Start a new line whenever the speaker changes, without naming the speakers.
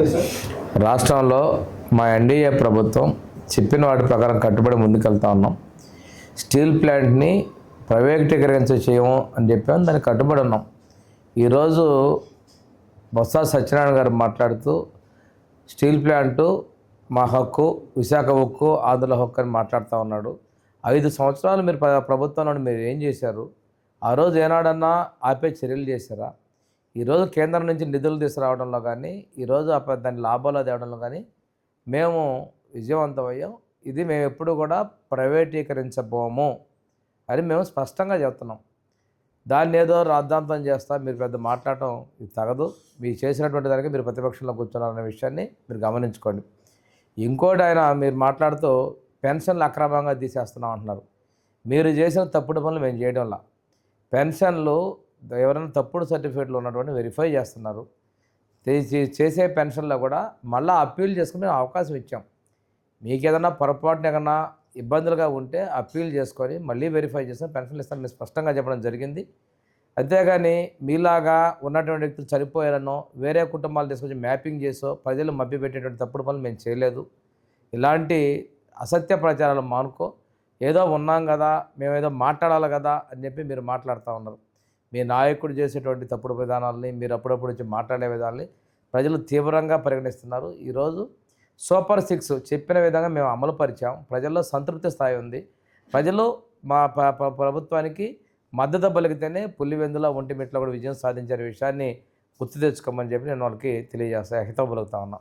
నమస్తే సార్.
రాష్ట్రంలో మా ఎన్డీఏ ప్రభుత్వం చెప్పిన వాటి ప్రకారం కట్టుబడి ముందుకెళ్తా ఉన్నాం. స్టీల్ ప్లాంట్ని ప్రైవేటీకరించ చేయము అని చెప్పాము, దానికి కట్టుబడి ఉన్నాం. ఈరోజు బొత్స సత్యనారాయణ గారు మాట్లాడుతూ స్టీల్ ప్లాంటు మా హక్కు, విశాఖ హక్కు, ఆంధ్రుల హక్కు అని మాట్లాడుతూ ఉన్నాడు. 5 సంవత్సరాలు మీరు ప్రభుత్వంలో మీరు ఏం చేశారు? ఆ రోజు ఏనాడన్నా ఆపే చర్యలు చేశారా? ఈరోజు కేంద్రం నుంచి నిధులు తీసుకురావడంలో కానీ, ఈరోజు దాన్ని లాభాలు తేవడంలో కానీ మేము విజయవంతమయ్యాం. ఇది మేము ఎప్పుడు కూడా ప్రైవేటీకరించబోము అని మేము స్పష్టంగా చెప్తున్నాం. దాన్ని ఏదో రాద్ధాంతం చేస్తా మీరు పెద్ద మాట్లాడటం ఇది తగదు. మీరు చేసినటువంటి దానికి మీరు ప్రతిపక్షంలో కూర్చున్నారనే విషయాన్ని మీరు గమనించుకోండి. ఇంకోటి మీరు మాట్లాడుతూ పెన్షన్లు అక్రమంగా తీసేస్తున్నాం అంటున్నారు. మీరు చేసిన తప్పుడు పనులు మేము చేయడంలా. పెన్షన్లు ఎవరైనా తప్పుడు సర్టిఫికేట్లు ఉన్నటువంటి వెరిఫై చేస్తున్నారు. చేసే పెన్షన్లో కూడా మళ్ళీ అప్పీల్ చేసుకునే అవకాశం ఇచ్చాం. మీకు ఏదైనా పొరపాటున ఏదైనా ఇబ్బందులుగా ఉంటే అప్పీల్ చేసుకొని మళ్ళీ వెరిఫై చేసిన పెన్షన్లు ఇస్తానని స్పష్టంగా చెప్పడం జరిగింది. అంతేగాని మీలాగా ఉన్నటువంటి వ్యక్తులు చనిపోయారనో వేరే కుటుంబాలు తీసుకొచ్చి మ్యాపింగ్ చేసో ప్రజలు మభ్యపెట్టేటువంటి తప్పుడు పనులు మేము చేయలేదు. ఇలాంటి అసత్య ప్రచారాలు మానుకో. ఏదో ఉన్నాం కదా, మేమేదో మాట్లాడాలి కదా అని చెప్పి మీరు మాట్లాడుతూ ఉన్నారు. మీ నాయకుడు చేసేటువంటి తప్పుడు విధానాలని, మీరు అప్పుడప్పుడు వచ్చి మాట్లాడే విధానాన్ని ప్రజలు తీవ్రంగా పరిగణిస్తున్నారు. ఈరోజు సూపర్ 6 చెప్పిన విధంగా మేము అమలు పరిచాం. ప్రజల్లో సంతృప్తి స్థాయి ఉంది. ప్రజలు మా ప్రభుత్వానికి మద్దతు పలికితేనే పులివెందుల, ఒంటిమిట్లో కూడా విజయం సాధించే విషయాన్ని గుర్తు తెచ్చుకోమని చెప్పి నేను వాళ్ళకి తెలియజేస్తా హితవు పలుకుతా ఉన్నా.